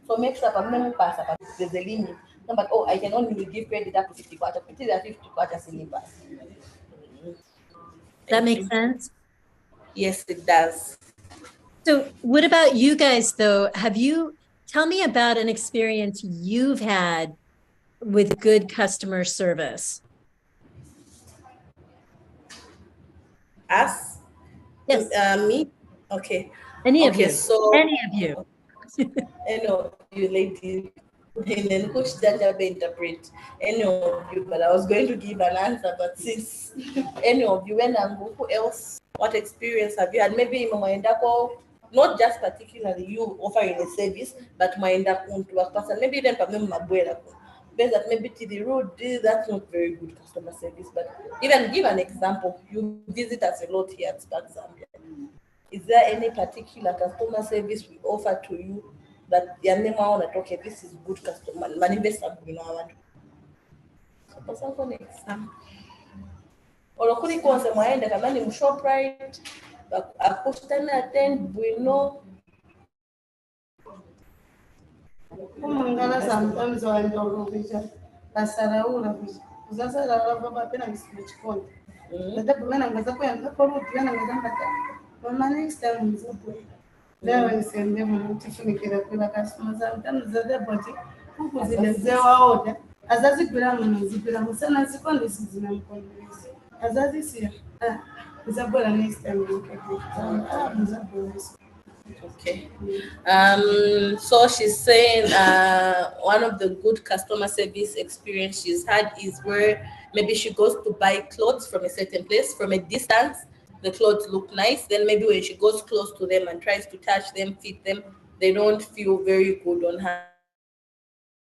So make sure there's a limit. No, but oh, I can only give credit up to 50 kwacha. It is a 50 kwacha syllabus. That makes sense? Yes, it does. So what about you guys though? Tell me about an experience you've had with good customer service. Us? Yes. Me? Okay. Any of Okay, you. so Any of you. any of you ladies, and then which Jaja interpret any of you, but I was going to give an answer, but since any of you, when I'm who else, what experience have you had? Maybe Mwaendako, not just particularly you offering a service, but Mwaendako to a person, maybe even Pamela Mabuela. Based that maybe to the road, that's not very good customer service. But even give an example, you visit us a lot here at Spark Zambia. Is there any particular customer service we offer to you that yanemaona okay, this is good customer manivesa bwino so pasa for next olokuli konse mwaenda kama ni Shoprite akustana attend bwino Umangala sometimes waendolokisha basaraula kuzasara baba pena msichikoni ndio kumena ngaza kwenda kwa ruti yana ngamba mama next time mzupo leo nisembe mtifunikira kwa customer sometimes zade boti huku zilezewa order azazi bila mnazipira musana sikondi sizina mkondelezi azazi si mzabora next time mzabora. Okay. So she's saying one of the good customer service experience she's had is where maybe she goes to buy clothes from a certain place from a distance. The clothes look nice. Then maybe when she goes close to them and tries to touch them, fit them, they don't feel very good on her.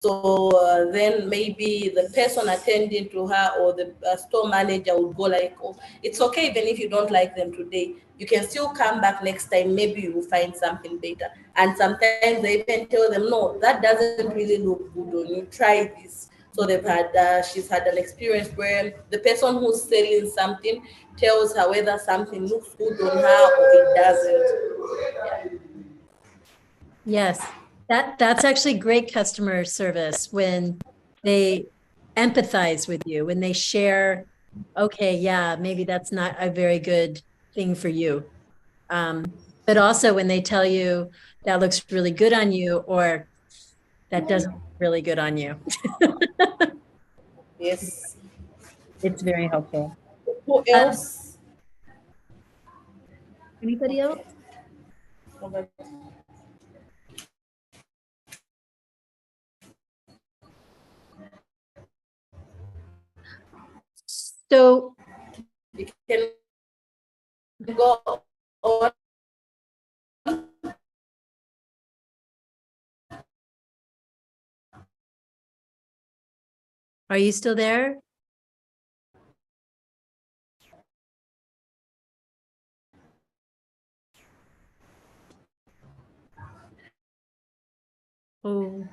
So then maybe the person attending to her or the store manager would go like, oh, it's okay even if you don't like them today. You can still come back next time. Maybe you will find something better. And sometimes they even tell them, no, that doesn't really look good on you. Try this. So she's had an experience where the person who's selling something tells her whether something looks good on her or it doesn't. Yes. That's actually great customer service when they empathize with you, when they share, okay, yeah, maybe that's not a very good thing for you. But also when they tell you that looks really good on you or that doesn't look really good on you. Yes. It's very helpful. Who else? Anybody else? Okay. So you can go on. Are you still there? Oh.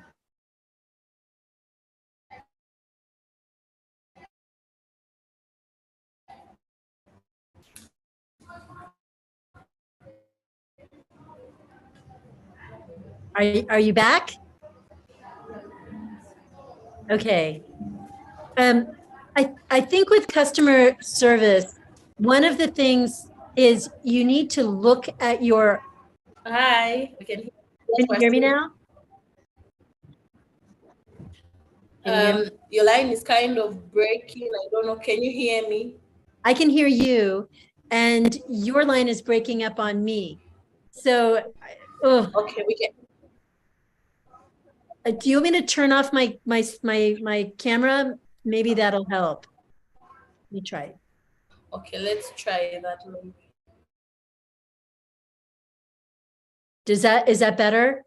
Are you back? Okay. I think with customer service, one of the things is you need to look at your. Hi. Can you hear me now? Your line is kind of breaking. I don't know. Can you hear me? I can hear you, and your line is breaking up on me. So, okay, we can. Do you want me to turn off my camera? Maybe that'll help. Let me try. Okay, let's try that. Is that better?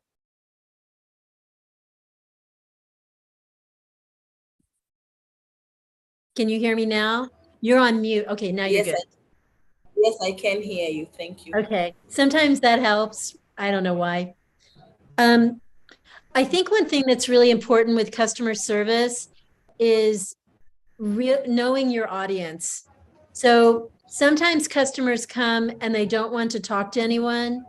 Can you hear me now? You're on mute. Okay, now you're good. Yes, I can hear you. Thank you. Okay. Sometimes that helps. I don't know why. I think one thing that's really important with customer service is knowing your audience. So sometimes customers come and they don't want to talk to anyone.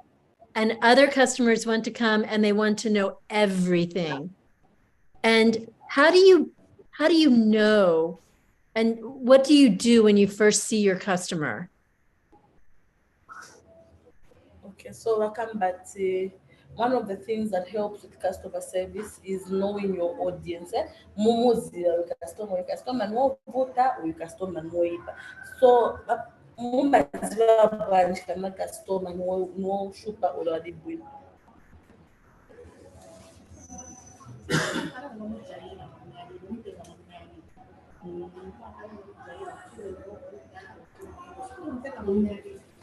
and other customers want to come and they want to know everything. And how do you know, and what do you do when you first see your customer? Okay, so welcome back to one of the things that helps with customer service is knowing your audience. Mumuzi your customer no voter or your customer no iba. So mumaziwa branch kama customer no shupa or the bull.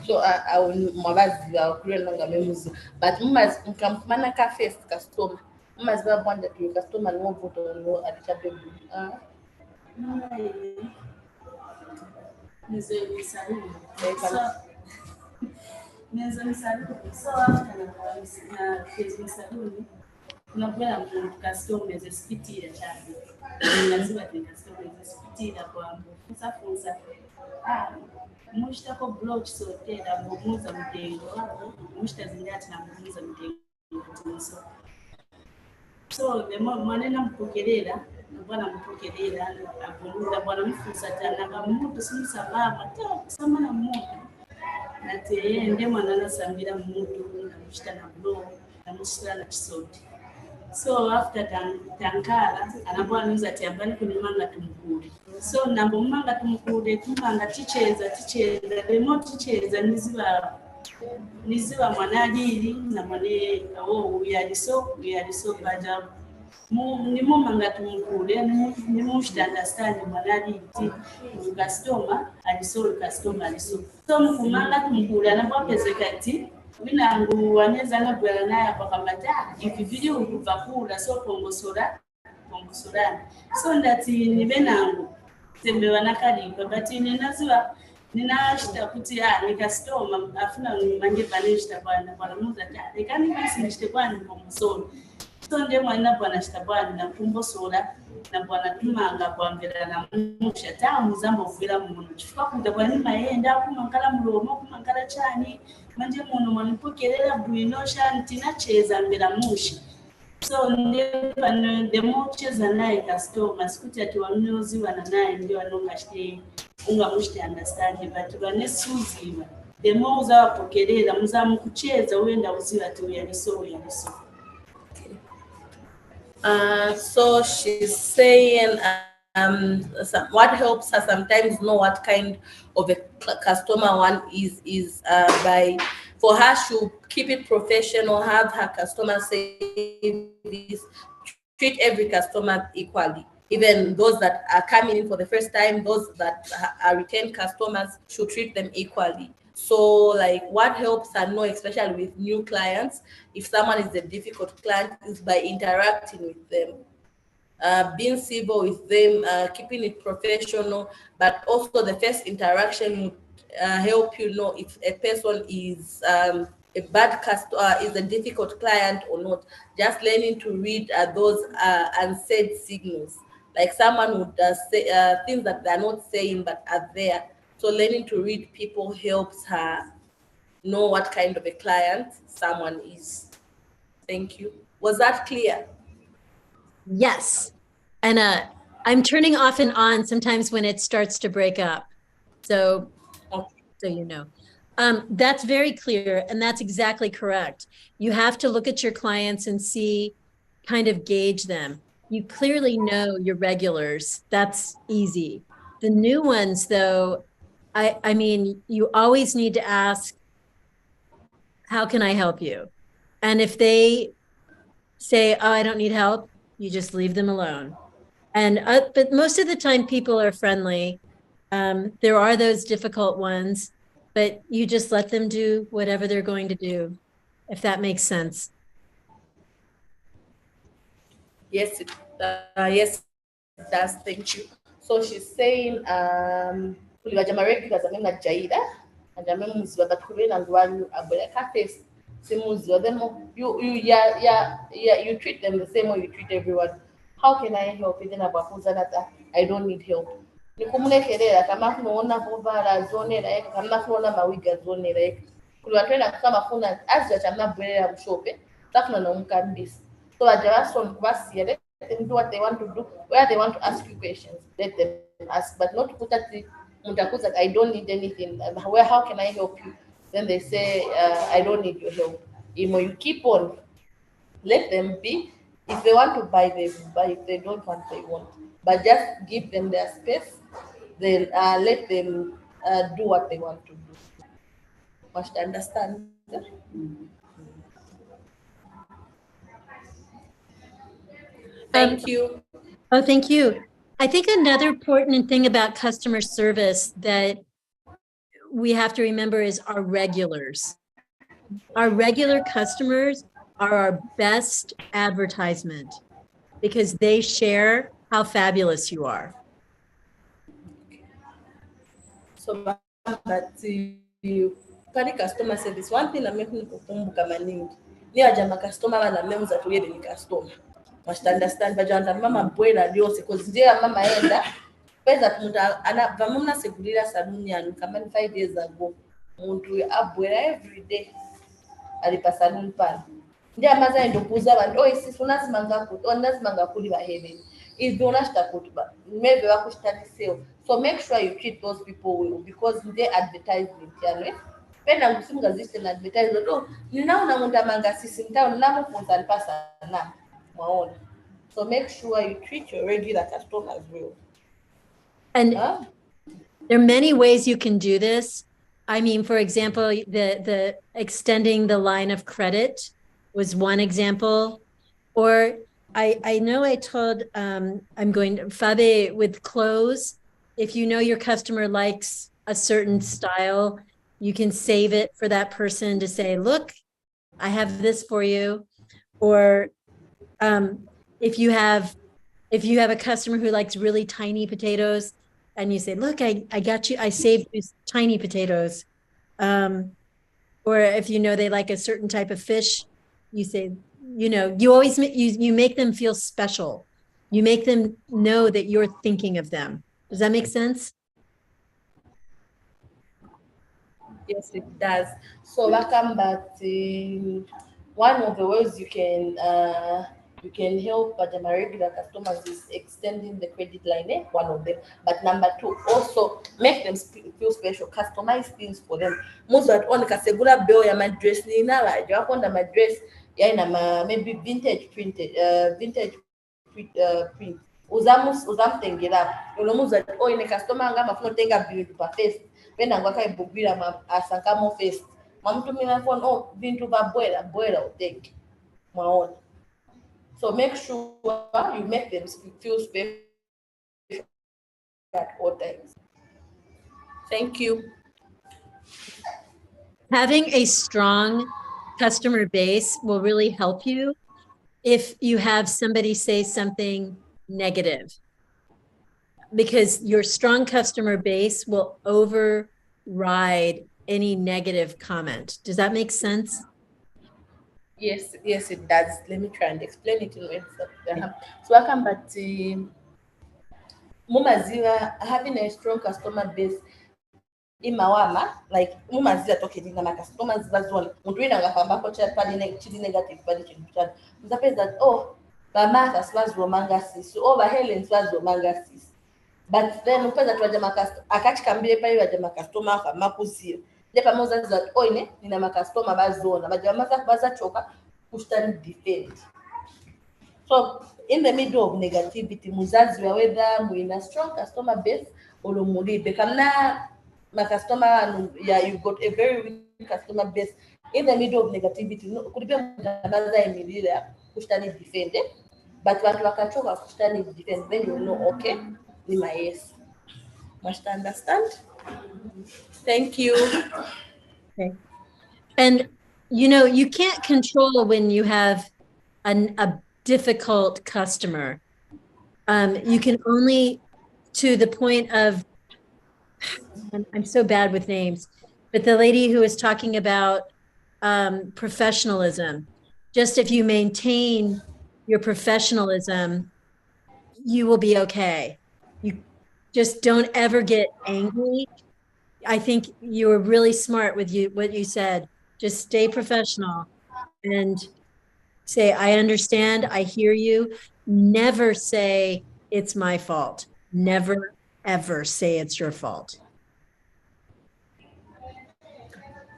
So I will mabaziwa kurela ngamemuzi, but mumaz nkamfumana ka first customer. Mumaziwa bwanda to your customer no voter no adichabe bull. Unapenda customers esipitira cyane naziba te customers esipitira kwa funza mushitako blog sotera mumuza mutengo mushitazingati na mumuza mutengo so the manena mpokelera bwana mpokelera abuluza bwana mfusa tana bamuntu simusababa ta samana muntu nate yende mwana nasambira muntu mushita na blog na mushita na chisote. So after tankara anakuwa anuza ati ambani kunimanga tumukule. So nambo manga tumukule tumanga ticheza demo ticheza niziba mwanajiri na mwane uyaliso bajabu. Nimo manga tumukule nimo should understand mwanajiri customer aliso. So mkumanga tumukule anakuwa pezeka ati winangu waneza nabwela naye bakamata ikivili ukuvakula so pongosora so ndati nibenangu tembe wanakalipa but ninashita kuti ni customer afuna mange banishita bwana muza ta ekani basi nishite bwana pongosora so nde mwana bwana shita bwana na pongosora na bwana tumanga kwambira na musha ta muzamba uvira munhu chifukwa kuda bwana mayenda kumangala mulomo kumangala chani manje munhu manipokerera bwino shantina cheza mbera mushi so the more cheza naye customer sikuti ati wanoziwa naye ndio wanongashite unga mushite understand but vanesuziwa the more uzawapokerera muzamukucheza uenda uziwa ati uyaliso. So she's saying what helps her sometimes know what kind of a customer one is by, for her, she'll keep it professional, have her customer service, treat every customer equally. Even those that are coming in for the first time, those that are retained customers, should treat them equally. So like what helps her know, especially with new clients, if someone is a difficult client, is by interacting with them. Being civil with them, keeping it professional, but also the first interaction would help you know if a person is a bad customer, is a difficult client or not. Just learning to read those unsaid signals. Like someone would say things that they're not saying but are there. So learning to read people helps her know what kind of a client someone is. Thank you. Was that clear? Yes. And I'm turning off and on sometimes when it starts to break up. So, so you know. That's very clear, and that's exactly correct. You have to look at your clients and see, kind of gauge them. You clearly know your regulars. That's easy. The new ones, though, I mean, you always need to ask, how can I help you? And if they say, oh, I don't need help, you just leave them alone. And but most of the time people are friendly. There are those difficult ones, but you just let them do whatever they're going to do, if that makes sense. Yes, yes, it does. Thank you. So she's saying, you treat them the same way you treat everyone. How can I help? I don't need help. Nikumulekerera kama kunaona boba la zone la kama kunaona mawiga zone la kuli batwenda kusaba azira kyamabwerera bushope tafuna n'omukambisi so baja basoma kubasiya let them do what they want to do where they want to ask you questions let them ask but not put at Muntakuza, I don't need anything. How can I help you? Then they say, I don't need your help. You keep on. Let them be. If they want to buy, they will buy. If they don't want, they won't. But just give them their space. Then let them do what they want to do. Must understand. Thank you. Oh, thank you. I think another important thing about customer service that we have to remember is our regulars. Our regular customers are our best advertisement because they share how fabulous you are. So, but you customer service, one thing that makes me kukumbuka maningi ni ajama customer wana memuza tuyede ni customer. Must understand bajanda mama bwela lyose cause ndiye mama enda pesa tumuta ana vamuna segurira saluni yanu kama 5 years ago muntu abwela every day alipa saluni pala ndiye amaza endo kuza abantu isi unazimanga kuti onazimanga kuli bahebeni is unashita kuti ba maybe wakushitaniseo so make sure you treat those people well because they advertisement yani pena ngusimungazise na advertisement ninaona muntu amanga sisi mtao ninamufunza alipasa na maona. So make sure you treat your regular customers well. And there are many ways you can do this. I mean, for example, the extending the line of credit was one example. Or I know I told I'm going to Fabe with clothes. If you know your customer likes a certain style, you can save it for that person to say, look, I have this for you. Or if you have a customer who likes really tiny potatoes and you say, look, I got you, I saved you tiny potatoes. Or if you know they like a certain type of fish, you say, you always you make them feel special. You make them know that you're thinking of them. Does that make sense? Yes, it does. So welcome back to one of the ways you can help my regular customers is extending the credit line, one of them. But number two, also make them feel special, customize things for them. Most of on kasegula bill ya my dress ni na la you want my dress ya ina maybe vintage printed print. Uzamtengera ulomuza ine customer ngama funo tenga bintu pa face pena ngwaka ibubira asankamo face mamtumina phone bintu ba bwela uteke mwaona. So make sure you make them feel special at all times. Thank you. Having a strong customer base will really help you if you have somebody say something negative, because your strong customer base will override any negative comment. Does that make sense? Yes, it does. Let me try and explain it in ways that so welcome back to Mumazira. Having a strong customer base imawama like Mumazira talking na customers bazona muntu wina ngafamba ko cha pali negative pali chintu chana muzapeza that bamasa sibazomanga sisi Helen sibazomanga sisi but then upeza tuwaja akachikambile pali waja customer afama kuzira lepa moza that ine nina customer bazona bajamaza bazachoka kushitani defend. So in the middle of negativity muzazi wa whether muina strong customer base olomulibe kamna my customer you've got a very weak customer base in the middle of negativity kulibe muzaza emilira kushitani defend but watu wakachoka kushitani defend then you know okay ni my yes. Must understand. Thank you. Okay. And you can't control when you have a difficult customer. You can only to the point of, I'm so bad with names, but the lady who was talking about professionalism, just if you maintain your professionalism, you will be okay. You just don't ever get angry I think you were really smart with what you said. Just stay professional and say, I understand, I hear you. Never say it's my fault. Never, ever say it's your fault.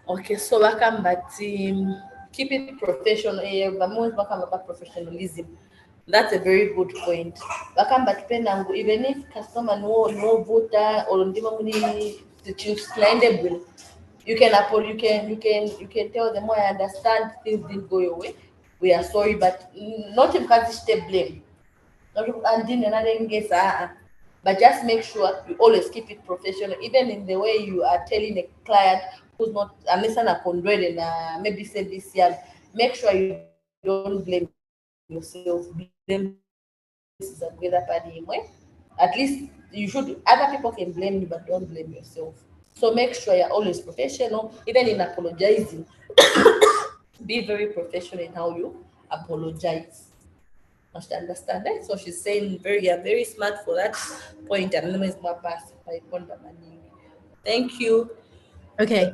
Okay, so bakambati keep it professional. Bamwe bakamba professionalism. That's a very good point. Bakambati penangu even if customer no voter or ndima muni client, you can tell them, I understand things didn't go your way. We are sorry, but not in stay blame. Not and then another case, but just make sure you always keep it professional, even in the way you are telling a client who's not a condoled and maybe say this year. Make sure you don't blame yourself. Blame is a greater party. At least you should. Other people can blame you, but don't blame yourself. So make sure you're always professional, even in apologizing. Be very professional in how you apologize. Must understand that. So she's saying very smart for that point. And let me pass by Thank you. Okay.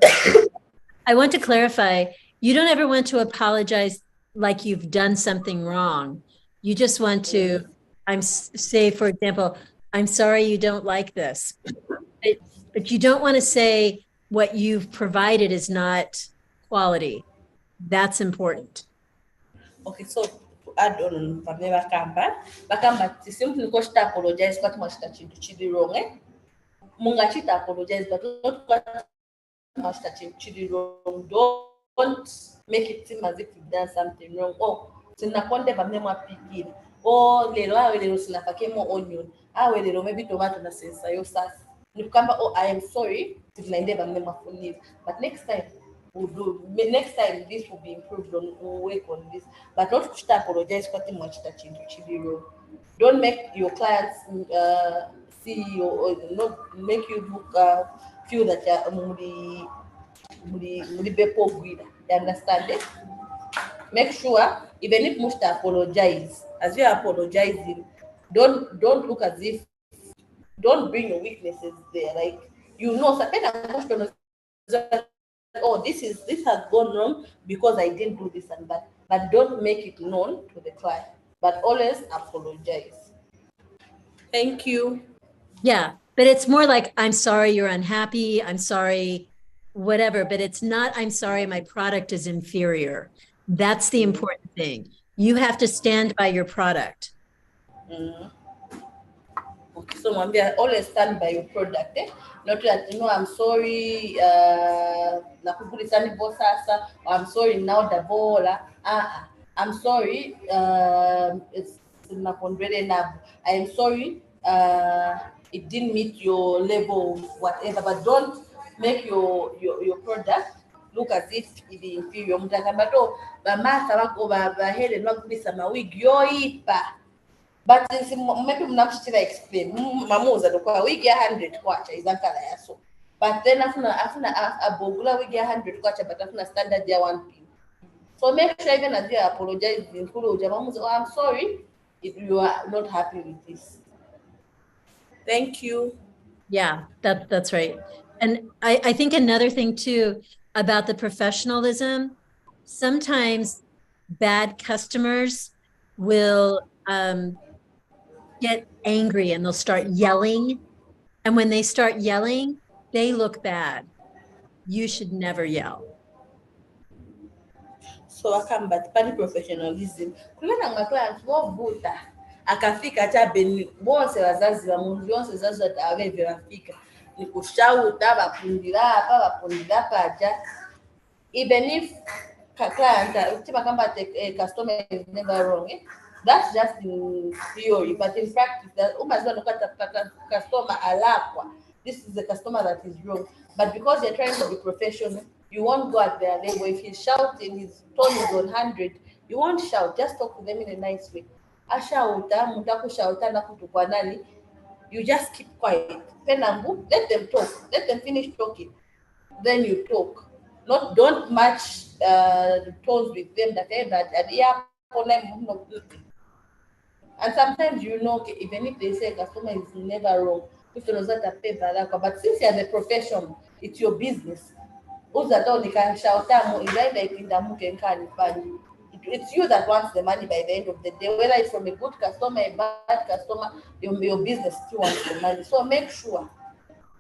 I want to clarify, you don't ever want to apologize like you've done something wrong. You just want to, say, for example, I'm sorry you don't like this. But you don't want to say what you've provided is not quality. That's important. Okay, so to add on Pamela Bakamba, simply because to apologize, what must that you chili wrong, Munga chita apologize, but not what must that you chili wrong. Don't make it seem as if you've done something wrong. Oh, sinakonde Pamela pigin. Oh, lelo sinapake mo onion. Lelo maybe tomato na sensa yo sas. Nikamba, oh, I am sorry. But next time we'll do. Next time this will be improved on. We'll work on this. But not to apologize for much touching to chili roll. Don't make your clients see you or not make you look feel that you're mudi bepo guida. You understand it? Make sure even if must apologize, as you're apologizing, don't look as if don't bring your weaknesses there. Like oh, this has gone wrong because I didn't do this and that. But don't make it known to the client. But always apologize. Thank you. Yeah, but it's more like, I'm sorry you're unhappy. I'm sorry, whatever. But it's not, I'm sorry my product is inferior. That's the important thing. You have to stand by your product. Okay, so Mambia, always stand by your product. Not that I'm sorry, or I'm sorry now the bola. I'm sorry, it's I am sorry, it didn't meet your level, whatever. But don't make your product look as if it is inferior. Mutakambato, bamasa wako bahele nwakulisa mawig yoipa. But maybe mnakushitira explain mamuza dokwa wigi 100 kwacha izankala yaso. But then afuna abogula wigi 100 kwacha but afuna standard ya 1 pin. So make sure even as you apologize in Kulu Jamamuza, oh, I'm sorry if you are not happy with this. Thank you. Yeah, that's right. And I think another thing too about the professionalism, sometimes bad customers will get angry and they'll start yelling. And when they start yelling, they look bad. You should never yell. So akamba pani professionalism. Kulana ngakla ngovuta akafika hata beni bonse wazazi wa mundu yonse wazazi ataweve wafika ni kushauta bapundira paja even if client tiba kamba customer is never wrong, that's just in theory, but in practice that umazwa nokata customer alapwa, this is the customer that is wrong, but because you're trying to be professional, you won't go at their level. If he's shouting, his tone is on 100, you won't shout, just talk to them in a nice way. Ashauta mutaku shauta na kutukwa nani, you just keep quiet. Penangu, let them talk, let them finish talking, then you talk. Don't match the tones with them that and sometimes even if they say customer is never wrong, but since you're the profession, it's your business. It's you that wants the money by the end of the day, whether it's from a good customer, a bad customer, your business still wants the money. So make sure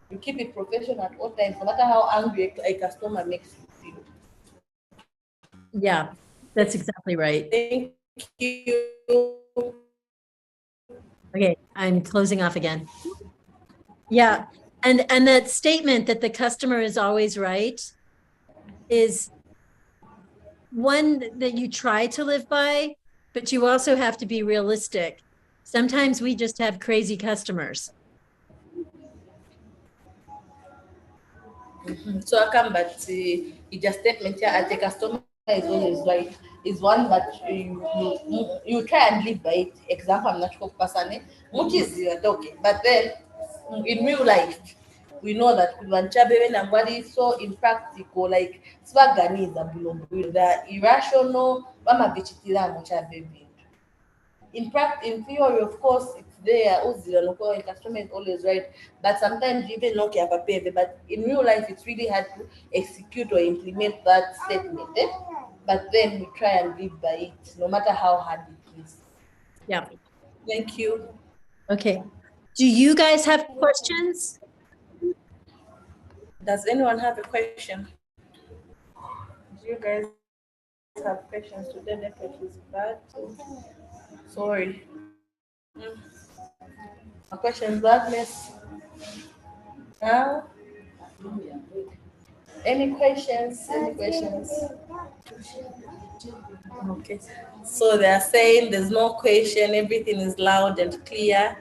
you keep it professional at all times, no matter how angry a customer makes you feel. Yeah, that's exactly right. Thank you. Okay, I'm closing off again. Yeah, and that statement that the customer is always right is one that you try to live by, but you also have to be realistic. Sometimes we just have crazy customers. So I come back to it just statement here as the customer is always right is one that you try and live by it. Example, I'm not sure person, which is okay. But then in real life, we know that kubanchabe and what is so impractical, like swaganiza bulombu, the irrational, mama bichitila muchabe. In theory, of course, it's there. A customer is always right, but sometimes you even know capable. But in real life, it's really hard to execute or implement that statement. But then we try and live by it, no matter how hard it is. Yeah. Thank you. Okay. Do you guys have questions? Does anyone have a question? Do you guys have questions today? Network is bad. Sorry. A questions, Agnes? Now? Any questions? Any questions? Okay. So they are saying there's no question, everything is loud and clear,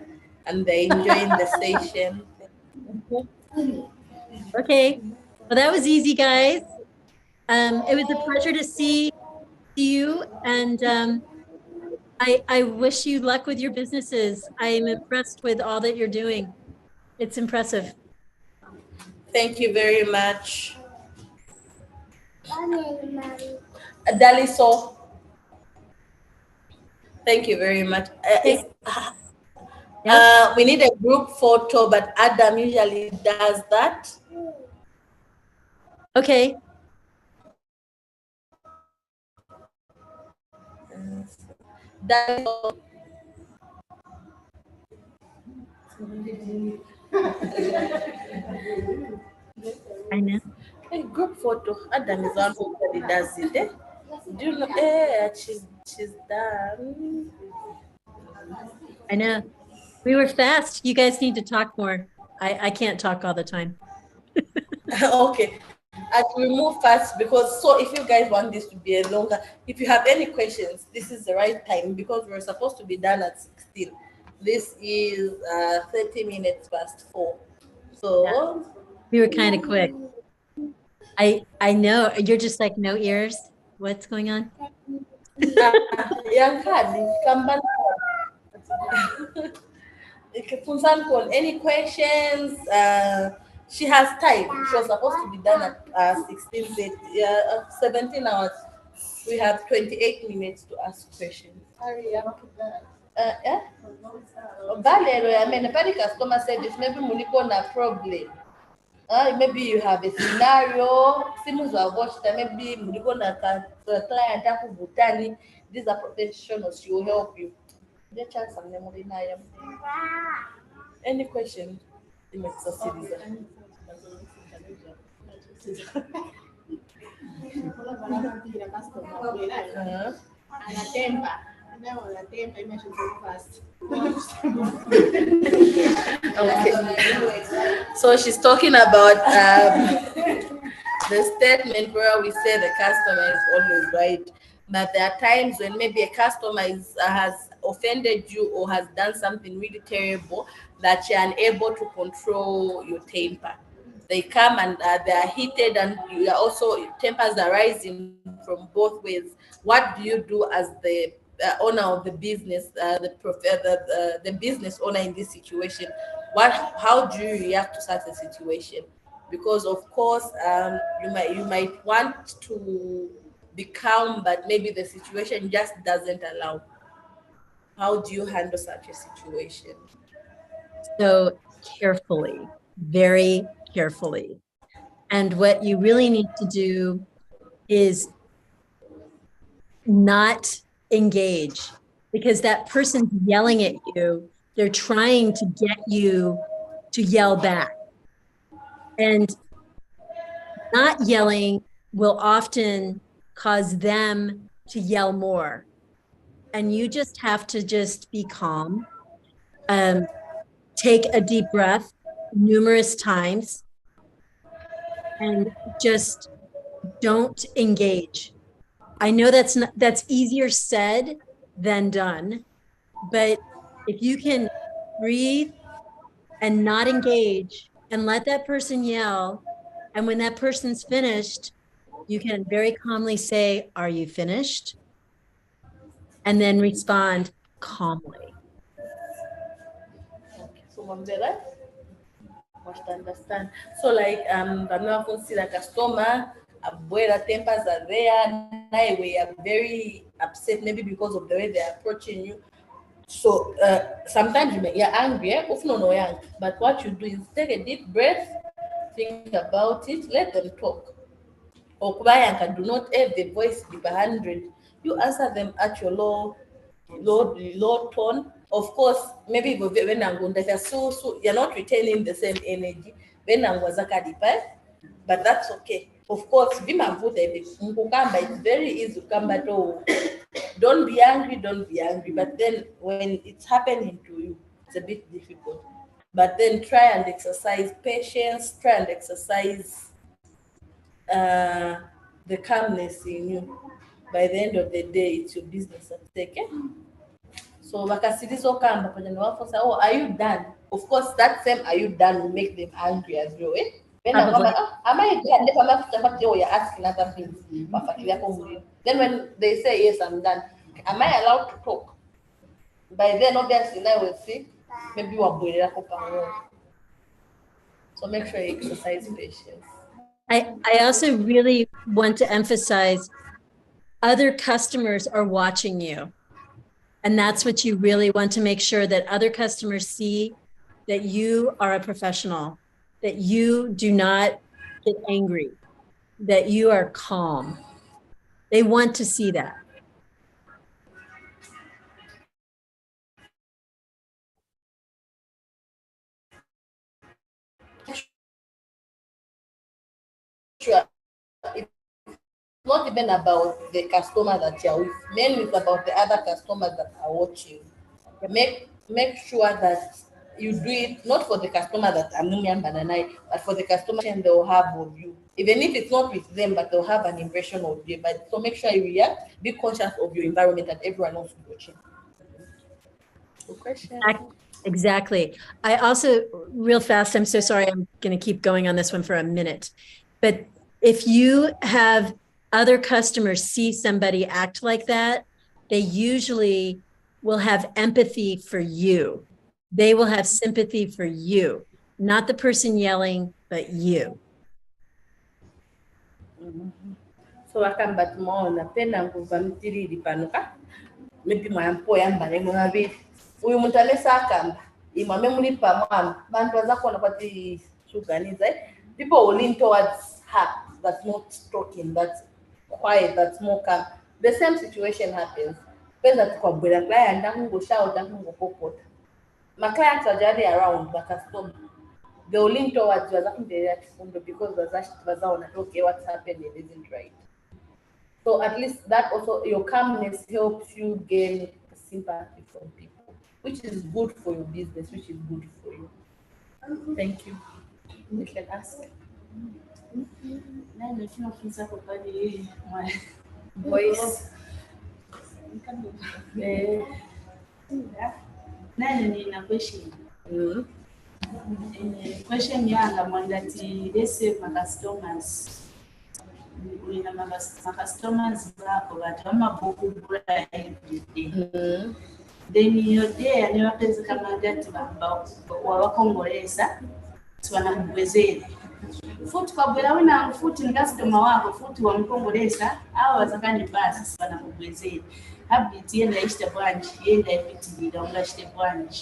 and they're enjoying the session. Okay. Well, that was easy, guys. It was a pleasure to see you, and I wish you luck with your businesses. I'm impressed with all that you're doing. It's impressive. Thank you very much. Daliso, thank you very much. We need a group photo, but Adam usually does that. Okay. Daliso. I know. A group photo. Adam is one who usually does it. Do you know? She's done. I know. We were fast. You guys need to talk more. I can't talk all the time. Okay. And we move fast because so if you guys want this to be a longer, if you have any questions, this is the right time because we're supposed to be done at 16. This is 30 minutes past 4. So We were kind of quick. I know you're just like no ears. What's going on? young Kadi, come back. Any questions? She has time. She was supposed to be done at 16, 17 hours. We have 28 minutes to ask questions. Hurry up. Yeah? Valero, I mean, the customer service, maybe muliko na problem. Maybe you have a scenario, things you have watched, maybe muliko na client hapo Butani. These are professionals, she will help you. Any question? Anatempa. No, anatempa, imagine so fast. Okay. So she's talking about the statement where we say the customer is always right. But there are times when maybe a customer has offended you or has done something really terrible that you're unable to control your temper. They come and they are heated, and you are also tempers are rising from both ways. What do you do as the owner of the business, the business owner in this situation? How do you react to such a situation? Because of course, you might want to be calm, but maybe the situation just doesn't allow. How do you handle such a situation? So carefully, very carefully. And what you really need to do is not engage, because that person's yelling at you. They're trying to get you to yell back. And not yelling will often cause them to yell more. And you just have to just be calm. Take a deep breath numerous times and just don't engage. I know that's easier said than done, but if you can breathe and not engage and let that person yell, and when that person's finished, you can very calmly say, "Are you finished?" And then respond calmly. Okay, so Mambela, must understand. So like I'm not going to see the customer, where the tempers are there, now we are very upset, maybe because of the way they're approaching you. So sometimes you're angry, but what you do is take a deep breath, think about it, let them talk. Or do not have the voice be 100. You answer them at your low tone. Of course, maybe when I'm going to so you're not retaining the same energy. When I'm but that's okay. Of course, it's very easy to come back. Oh, don't be angry. But then when it's happening to you, it's a bit difficult. But then try and exercise patience. Try and exercise the calmness in you. By the end of the day, it's your business at stake. So wakasirizo kamba kwenye wako say, oh, are you done? Of course, that same are you done will make them angry as well. Then am I done? You're asking other things. Then when they say yes, I'm done, am I allowed to talk? By then, obviously, I will see maybe we're. So make sure you exercise patience. I also really want to emphasize other customers are watching you. And that's what you really want to make sure, that other customers see that you are a professional, that you do not get angry, that you are calm. They want to see that. Sure. It's not even about the customer that you're with. Mainly it's about the other customers that are watching. Make sure that you do it not for the customer that Anumian Bananai, but for the customer they'll have of you. Even if it's not with them, but they'll have an impression of you. But so make sure you react, be conscious of your environment and everyone else watching. Good question. Exactly. I also, real fast, I'm so sorry, I'm going to keep going on this one for a minute. But if you have other customers see somebody act like that, they usually will have empathy for you. They will have sympathy for you, not the person yelling, but you. So wakamba tumaona pena nguva mtiriri panuka maybe mwampo yambale mwabi uyu muntu anesa akamba imame muli pamwamba bantu bazakona kwati chuganiza people will lean towards her that's not talking, that's quiet, that's more calm. The same situation happens pesa tukwabwela client ndangu shout ndangu popota my clients are just around the customer. They will lean towards because okay, what's happening isn't right. So at least that also, your calmness helps you gain sympathy from people, which is good for your business, which is good for you. Thank you. You can ask. Voice. Question yanga mwandati, let's say my customers. My customers then your day and your place kama that wakongolesa wanakugwezeni futi kabla una futi customer wako futi wa mkongolesa au wazakani basi wanakugwezeni habiti yenda ishte branch yenda ipiti ndio ngashte branch.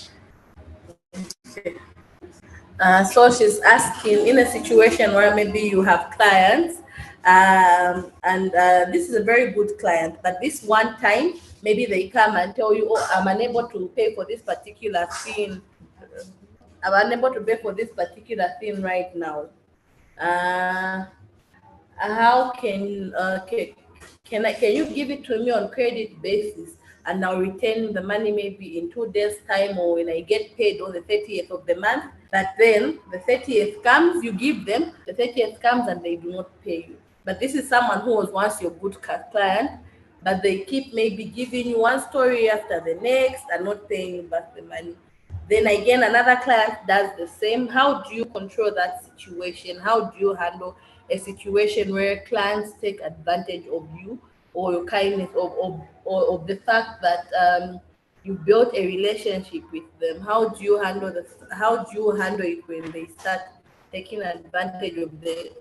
So she's asking, in a situation where maybe you have clients, and this is a very good client, but this one time maybe they come and tell you, oh, I'm unable to pay for this particular thing. I'm unable to pay for this particular thing right now. Uh, how can you give it to me on credit basis, and I'll return the money maybe in 2 days time, or when I get paid on the 30th of the month. But then the 30th comes, you give them, the 30th comes and they do not pay you. But this is someone who was once your good client, but they keep maybe giving you one story after the next and not paying you back the money. Then again, another client does the same. How do you control that situation? How do you handle a situation where clients take advantage of you, or your kindness, or of the fact that you built a relationship with them? How do you handle it when they start taking advantage of the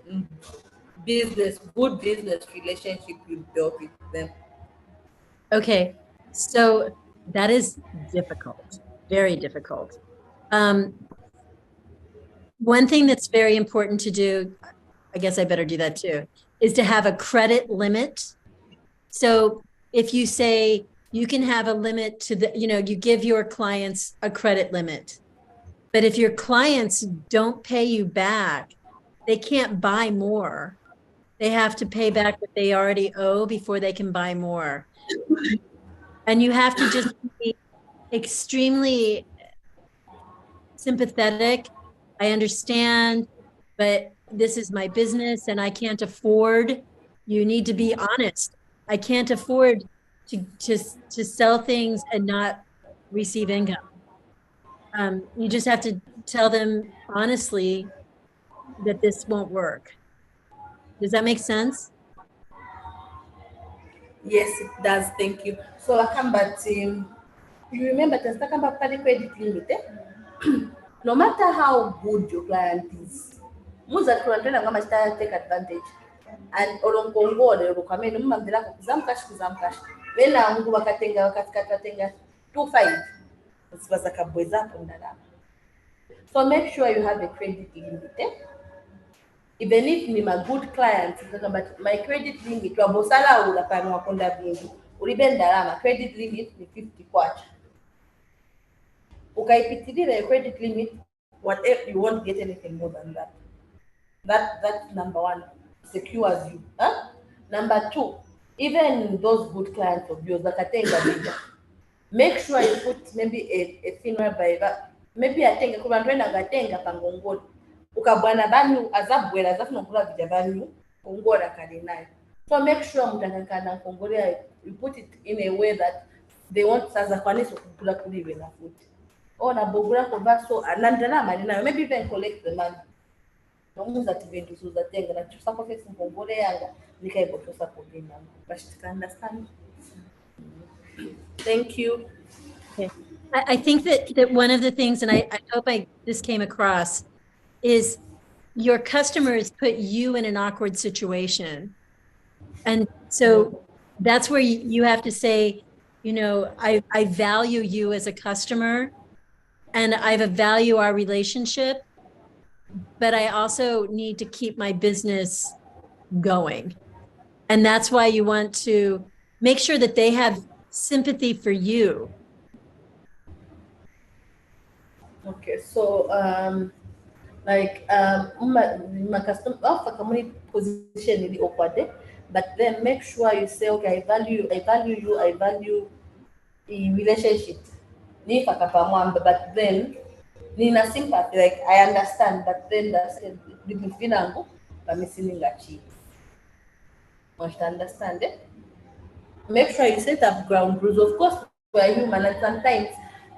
good business relationship you built with them? Okay, so that is difficult, very difficult. One thing that's very important to do, I guess I better do that too, is to have a credit limit. So if you say you can have a limit to you give your clients a credit limit. But if your clients don't pay you back, they can't buy more. They have to pay back what they already owe before they can buy more. And you have to just be extremely sympathetic. I understand, but this is my business and I can't afford. You need to be honest. I can't afford to sell things and not receive income. You just have to tell them honestly that this won't work. Does that make sense? Yes, it does. Thank you. So I come back to you remember to come back to the credit limit. No matter how good your client is, most of the client are take advantage. And olongongole rukamene mumambira kuzamkash vena ungu wakatenga wakatenga 25 sibaza kabweza hapo ndalama. So make sure you have a credit limit. Even if ni my good client, but my credit limit wabosala ulapani wakonda bingi ulibenda lama credit limit ni 50 kwacha. Ukaipitilile credit limit, whatever, you won't get anything more than that. That's number one, secures you. Huh? Number two, even those good clients of yours that atenga bigger, make sure you put maybe a thing whereby maybe atenga kuba ndwenda ngatenga pangongoni ukabwana banyu azabwela azafuna kula bija banyu ongola kali nayo. So make sure mutangakana kongolia, you put it in a way that they want saza kwaniso kukula kuliwe na food. Na bogura kwa so anandana mali nayo, maybe even collect the money. Nomuza tiventu suza tenga na tusako fesi ngongole yanga nikaibo tusako bina. But you can understand. Thank you. Okay. I think that one of the things, and I hope this came across, is your customers put you in an awkward situation. And so that's where you have to say, I value you as a customer and I value our relationship, but I also need to keep my business going. And that's why you want to make sure that they have sympathy for you. Okay, so my customer offer community position really awkward, but then make sure you say, okay, I value you, I value the relationship. But then nina sympathy, like I understand, but then that's the vinango but missing a cheap. Must understand it. Make sure you set up ground rules. Of course, we're human, and sometimes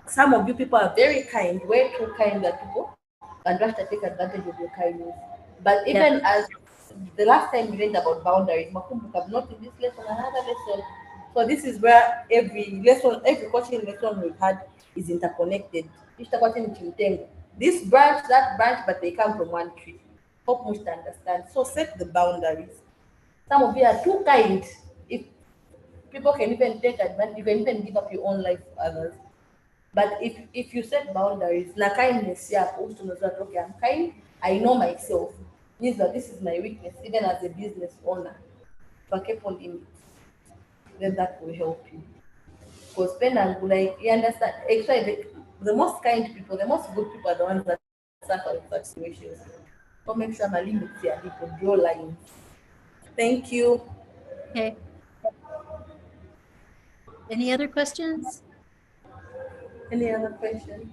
some of you people are very kind, way too kind that people, and just to take advantage of your kindness. But even as the last time we learned about boundaries, Makumbuka, not in this lesson, another lesson. So this is where every coaching lesson we've had is interconnected. This branch, that branch, but they come from one tree. Hope much to understand. So set the boundaries. Some of you are too kind. If people can even take advantage, you can even give up your own life for others. But if you set boundaries, na kindness, yeah, also knows that okay, I'm kind, I know myself. Means that this is my weakness, even as a business owner. If I keep on limits, then that will help you. Because pen and like you understand, actually the most kind people, the most good people are the ones that suffer in such situations. So make sure my limits here, people draw lines. Thank you. Okay. Any other questions? Any other question?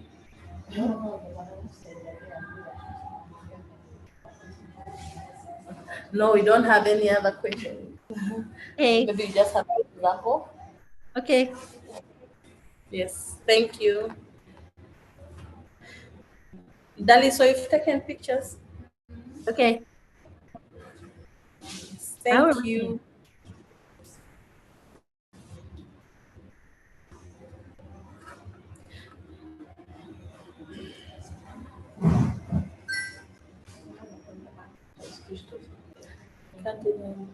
No, we don't have any other question. Okay. Maybe you just have an example. Okay. Yes, thank you. Dali, so you've taken pictures. Okay. How are Thank we? you. Continue.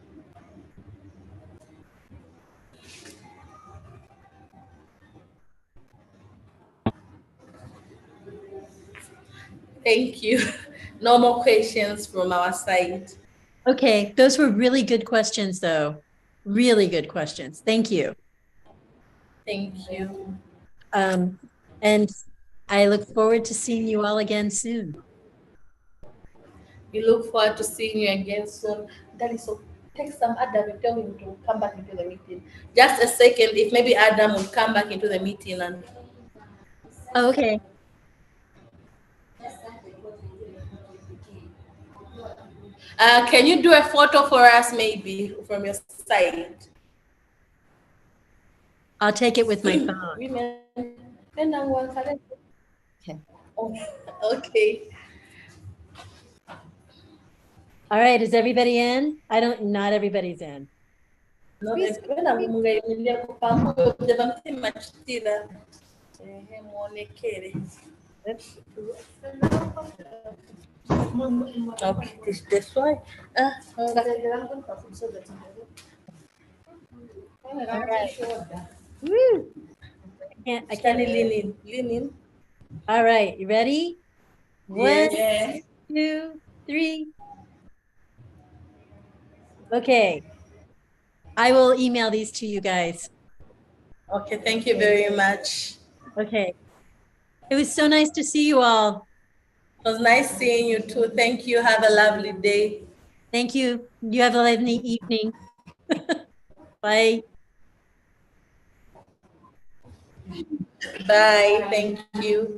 Thank you. No more questions from our side. Okay. Those were really good questions, though. Really good questions. Thank you. Thank you. Um, and I look forward to seeing you all again soon. We look forward to seeing you again soon. Dali, so take some Adam and tell him to come back into the meeting. Just a second, if maybe Adam will come back into the meeting and Oh, okay. can you do a photo for us maybe from your side? I'll take it with my phone. Women. And then we'll collect- Okay. Oh, okay. All right. Is everybody in? Not everybody's in. No, wena mungayimirira kupambuyo kuti vamtimachitira muonekere. Okay, this why. All right. Woo. I can't. Lean in. All right. You ready? One, Yes. 2, 3. Okay. I will email these to you guys. Okay, thank you very much. Okay. It was so nice to see you all. It was nice seeing you too. Thank you. Have a lovely day. Thank you. You have a lovely evening. Bye. Bye. Thank you.